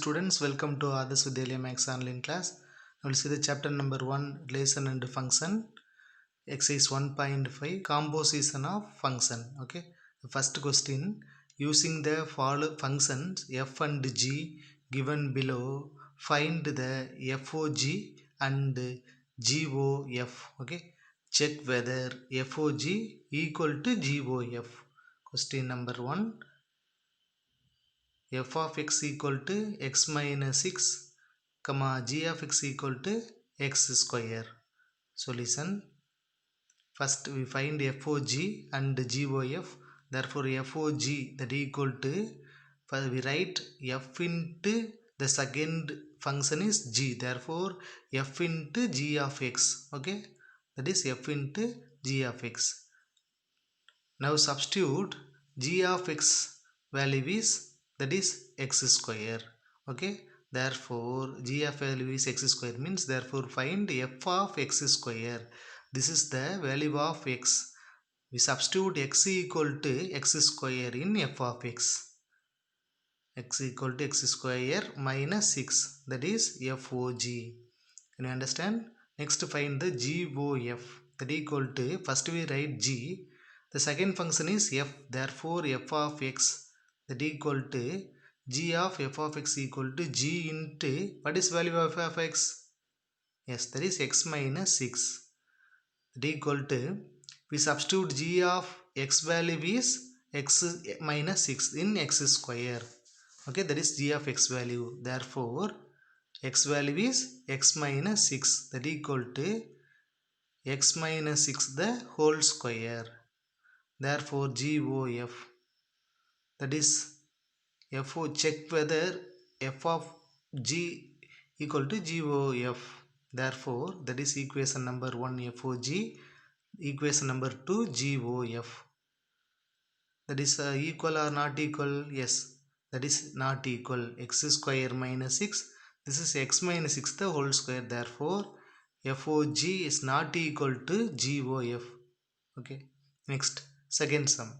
students, welcome to Adarsh Vidyalaya Maths online class. Now we'll see the chapter number 1, relation and function, exercise 1.5, composition of function. Okay, the first question, using the following functions f and g given below, find the FOG and GOF. Okay, check whether FOG equal to GOF. Question number 1, f of x equal to x minus 6 comma g of x equal to x square. Solution, first we find FOG and GOF. Therefore FOG that equal to, we write f into the second function is g, therefore f into g of x. Okay, that is f into g of x. Now substitute g of x value is, that is x square. Okay, therefore g of value is x square, means therefore find f of x square. This is the value of x. We substitute x equal to x square in f of x. X equal to x square minus 6, that is FOG. Can you understand? Next find the GOF, that equal to, first we write g, the second function is f, therefore f of x that equal to g of f of x equal to g into, what is value of f of x? Yes, that is x minus 6, that equal to, we substitute g of x value is x minus 6 in x square. Okay, that is g of x value, therefore x value is x minus 6, that equal to x minus 6 the whole square. Therefore GOF, that is FO, check whether f of g equal to GOF. Therefore that is equation number 1 FOG, equation number 2 GOF. That is equal or not equal? Yes, that is not equal. X square minus 6, this is x minus 6 the whole square, therefore FOG is not equal to GOF. Okay, next second sum,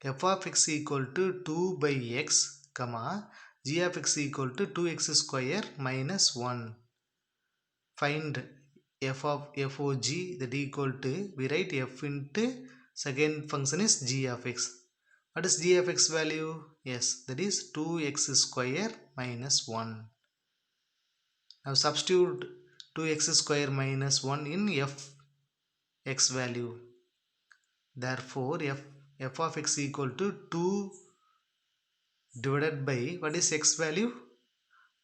f of x equal to 2 by x comma g of x equal to 2x square minus 1. Find f of FOG that equal to, we write f into second function is g of x. What is g of x value? Yes, that is 2x square minus 1. Now substitute 2x square minus 1 in f x value. Therefore f of x equal to 2 divided by, what is x value?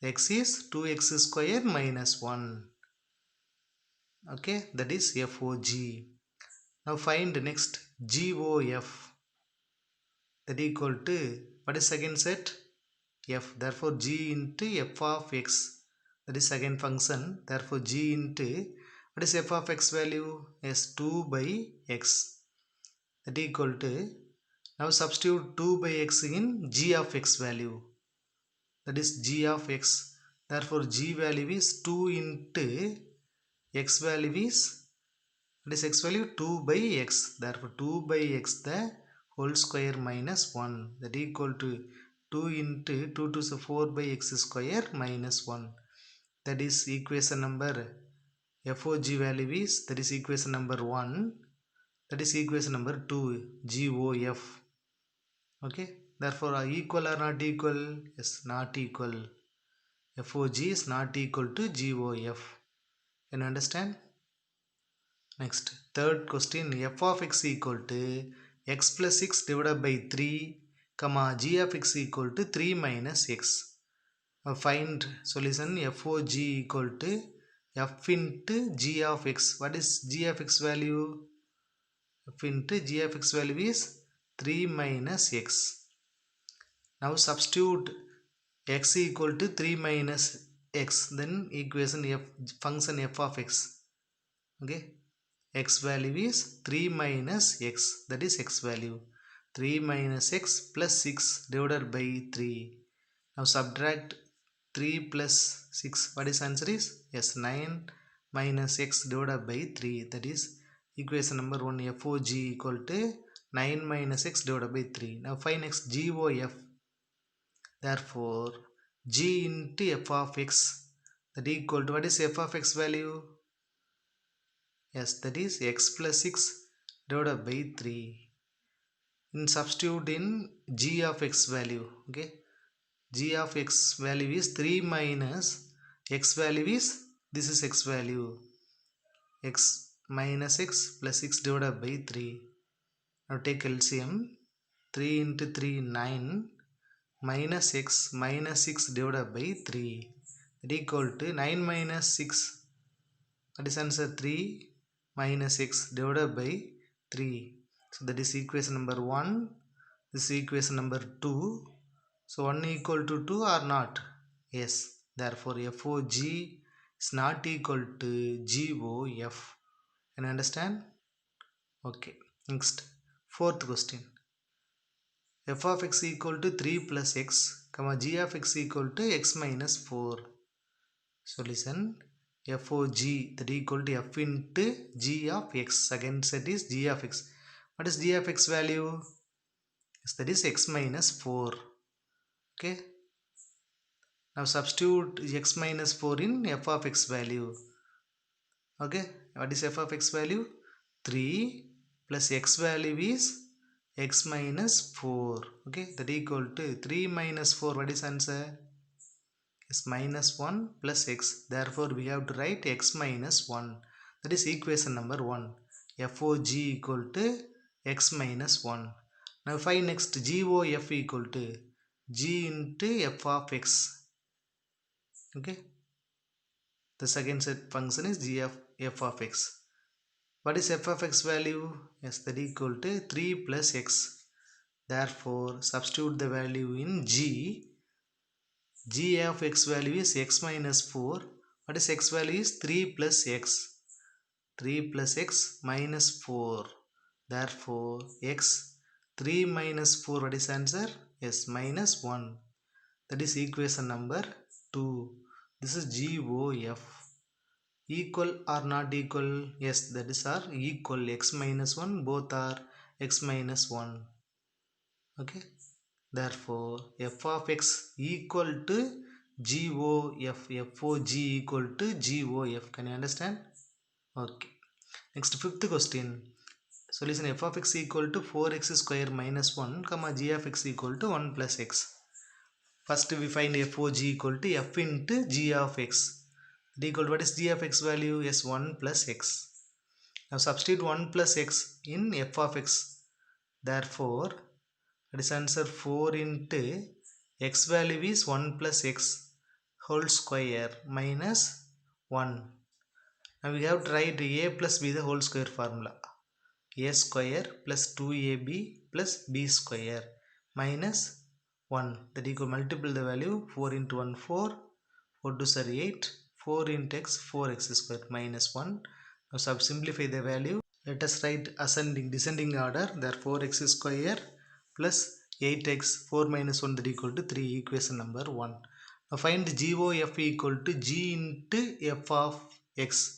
X is 2x square minus 1. Okay, that is FOG. Now find next GOF, that equal to, what is second set? F, therefore g into f of x, that is second function, therefore g into, what is f of x value? Yes, 2 by x, that equal to, now substitute 2 by x in g of x value, that is g of x, therefore g value is 2 into x value is, what is x value? 2 by x, therefore 2 by x the whole square minus 1, that equal to 2 into 2 to the 4 by x square minus 1. That is equation number, FOG value is, that is equation number 1, that is equation number 2 GOF. Okay, therefore equal or not equal? Yes, not equal. FOG is not equal to GOF. Can you understand? Next, third question, f of x equal to x plus 6 divided by 3 comma g of x equal to 3 minus x. Find solution, FOG equal to f into g of x. What is g of x value? F into g of x value is 3 minus x. Now substitute x equal to 3 minus x, then equation f, function f of x. Okay, x value is 3 minus x, that is x value, 3 minus x plus 6 divided by 3. Now subtract 3 plus 6, what is answer is? Yes, 9 minus x divided by 3, that is equation number 1 FOG equal to 9 minus x divided by 3. Now find next GOF. Therefore g into f of x, that equal to, what is f of x value? Yes, that is x plus 6 divided by 3. In substitute in g of x value, okay, g of x value is 3 minus x value is, this is x value, x minus x plus 6 divided by 3. Now take LCM. 3 into 3 9 minus x minus 6 divided by 3, that equal to 9 minus 6, that is answer 3 minus x divided by 3. So that is equation number 1. This is equation number 2. So 1 equal to 2 or not? Yes. Therefore FOG is not equal to GOF. Can you understand? Okay. Next, fourth question. F of x equal to 3 plus x, comma g of x equal to x minus 4. Solution, FOG, that equal to f into g of x. Again set is g of x. What is g of x value? Yes, that is x minus 4. Okay. Now substitute x minus 4 in f of x value. Okay. What is f of x value? 3 plus x value is x minus 4. Okay. That equal to 3 minus 4. What is answer? Is minus 1 plus x. Therefore we have to write x minus 1. That is equation number 1. FOG equal to x minus 1. Now find next GOF equal to g into f of x. Okay. The second set function is g of f of x. What is f of x value? Yes, that equal to 3 plus x. Therefore substitute the value in g. G of x value is x minus 4. What is x value is 3 plus x. 3 plus x minus 4. Therefore x 3 minus 4, what is answer? Yes, minus 1. That is equation number 2. This is GOF. Equal or not equal? Yes, that is are equal. X minus 1, both are x minus 1. Okay. Therefore f of x equal to GOF. FOG equal to GOF. Can you understand? Okay. Next, fifth question. Solution, f of x equal to 4x square minus 1, comma g of x equal to 1 plus x. First we find FOG equal to f into g of x. That equal to, what is g of x value? Yes, 1 plus x. Now substitute 1 plus x in f of x. Therefore, that is answer 4 into x value is 1 plus x whole square minus 1. Now we have to write a plus b the whole square formula. A square plus 2ab plus b square minus 1. That equal, multiple the value. 4 into 1 4, 4 2 are 8, 4 into x 4x square minus 1. Now simplify the value. Let us write ascending descending order. Therefore x square plus 8x 4 minus 1, that equal to 3. Equation number 1. Now find GOF equal to g into f of x.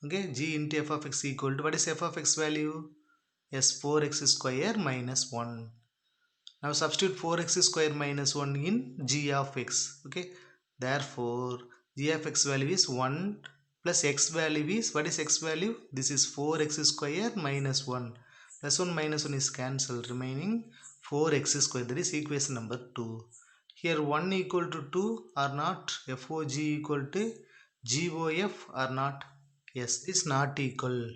Okay, g into f of x equal to, what is f of x value? Yes, 4x square minus 1. Now substitute 4x square minus 1 in g of x. Okay, therefore g of x value is 1 plus x value is, what is x value? This is 4x square minus 1. Plus 1 minus 1 is cancelled, remaining 4x square. That is equation number 2. Here 1 equal to 2 or not? FOG equal to GOF or not? Yes, is not equal.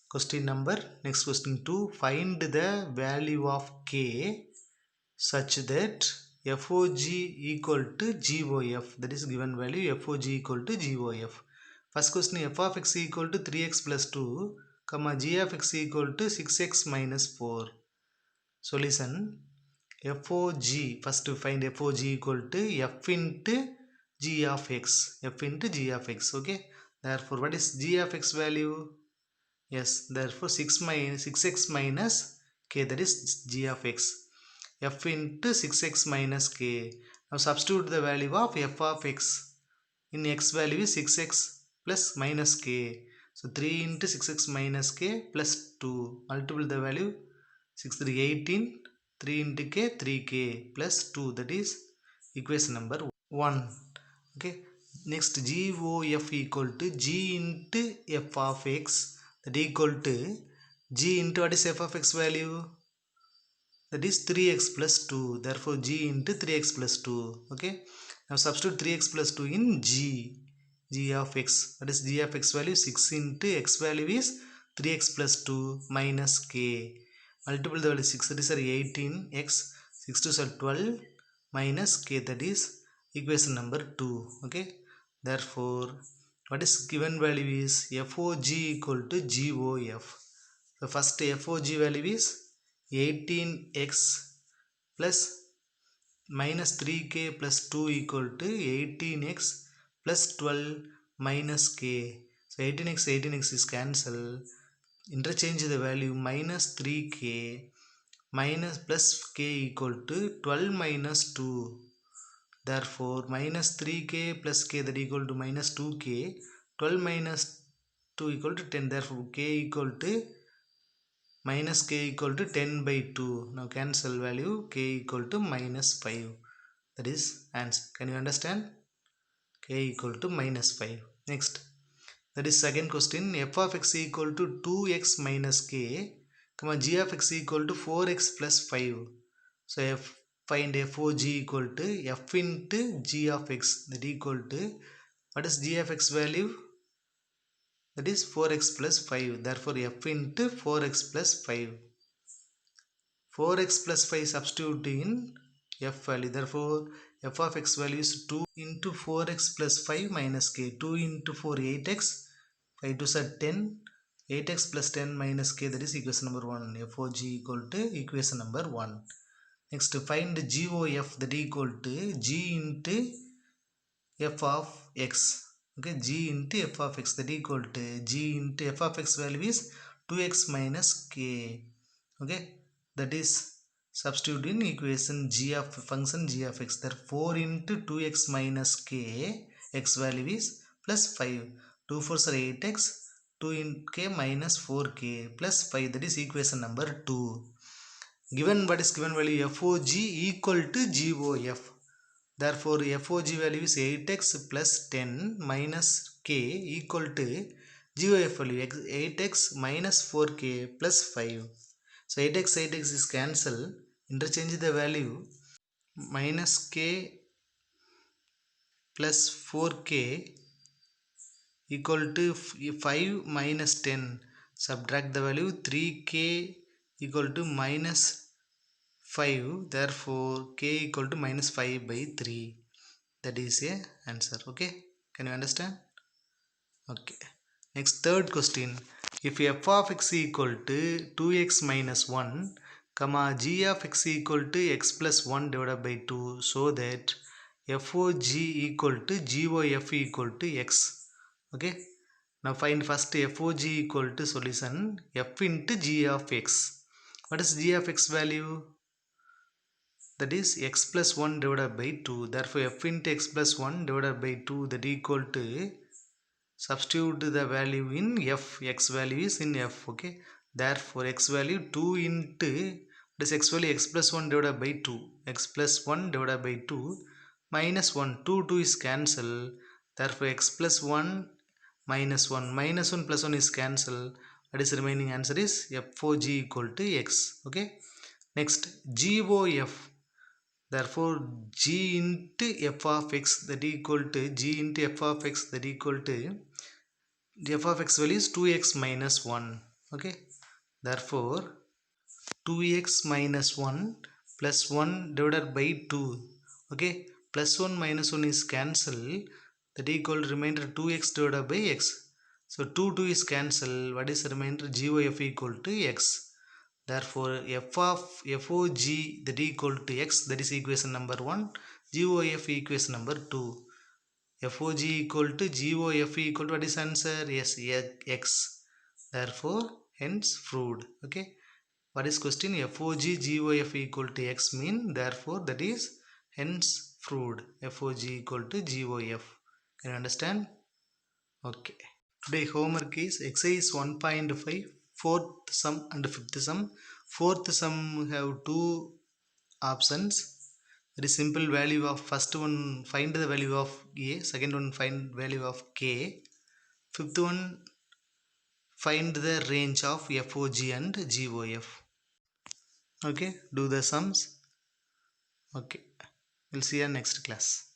Question number, next question 2. Find the value of k such that FOG equal to GOF. That is given value FOG equal to GOF. First question, f of x equal to 3x plus 2, comma g of x equal to 6x minus 4. Solution, FOG, first to find FOG equal to f into g of x. F into g of x. Okay. Therefore, what is g of x value? Yes, therefore 6x minus k, that is g of x. F into 6x minus k. Now substitute the value of f of x. In x value is 6x plus minus k. So 3 into 6x minus k plus 2. Multiple the value. 6 3 18. 3 into k 3k plus 2, that is equation number 1. Okay, next GOF equal to G into f of x, that equal to G into what is f of x value, that is 3x plus 2, therefore G into 3x plus 2. Okay, now substitute 3x plus 2 in G of x, that is G of x value 6 into x value is 3x plus 2 minus k, multiple the value 6, that is 18x, 6 to 12 minus k, that is equation number 2. Okay, therefore what is given value is FOG equal to GOF. The first FOG value is 18x plus minus 3k plus 2 equal to 18x plus 12 minus k. So 18x is cancelled. Interchange the value minus 3k minus plus k equal to 12 minus 2. Therefore minus 3k plus k, that equal to minus 2k. 12 minus 2 equal to 10. Therefore k equal to minus k equal to 10 by 2. Now cancel value, k equal to minus 5. That is answer. Can you understand? K equal to minus 5. Next, that is second question. F of x equal to 2x minus k, comma g of x equal to 4x plus 5. So find FOG equal to f into g of x, that equal to what is g of x value, that is 4x plus 5. Therefore f into 4x plus 5. 4x plus 5 substitute in f value, therefore f of x value is 2 into 4x plus 5 minus k. 2 into 4 8x, 5 to 10, 8x plus 10 minus k, that is equation number 1. FOG equal to equation number 1. Next, find GOF, that equal to g into f of x. Okay, g into f of x, that equal to g into f of x value is 2x minus k. Okay, that is substitute in equation g of function g of x. Therefore 4 into 2x minus k, x value is plus 5. 2 4s are 8x, 2 in k minus 4k plus 5, that is equation number 2. Given what is given value, FOG equal to GOF. Therefore FOG value is 8x plus 10 minus k equal to GOF value 8x minus 4k plus 5. So 8x is cancelled. Interchange the value, minus k plus 4k equal to 5 minus 10. Subtract the value, 3k equal to minus 5. Therefore k equal to minus 5 by 3. That is a answer. Okay, can you understand? Okay, next third question. If f of x equal to 2x minus 1, comma g of x equal to x plus 1 divided by 2, so that FOG equal to GOF equal to x. Okay, now find first FOG equal to solution f into g of x. What is g of x value? That is x plus 1 divided by 2. Therefore f into x plus 1 divided by 2, that equal to, substitute the value in f. X value is in f. Okay, therefore x value 2 into, this x value x plus 1 divided by 2, x plus 1 divided by 2 minus 1, 2 is cancelled. Therefore x plus 1 minus 1, minus 1 plus 1 is cancelled. What is remaining answer is FOG equal to x. Okay, next GOF. Therefore g into f of x, that equal to g into f of x, that equal to f of x value is 2x minus 1. Okay, therefore 2x minus 1 plus 1 divided by 2. Okay, plus 1 minus 1 is cancelled. That equal to remainder 2x divided by x. So 2 is cancelled. What is the remainder? GOF equal to x. Therefore f of FOG, that equal to x, that is equation number 1. GOF equation number 2. FOG equal to GOF equal to, what is answer? Yes, x. Therefore hence proved. Okay, what is question? FOG GOF equal to x mean, therefore that is hence proved. FOG equal to GOF. Can you understand? Okay, today homework is exercise 1.5, fourth sum and fifth sum. Fourth sum have two options. very simple value of first one find the value of a, second one find value of k, fifth one find the range of FOG and GOF. Okay, do the sums. Okay, we'll see you next class.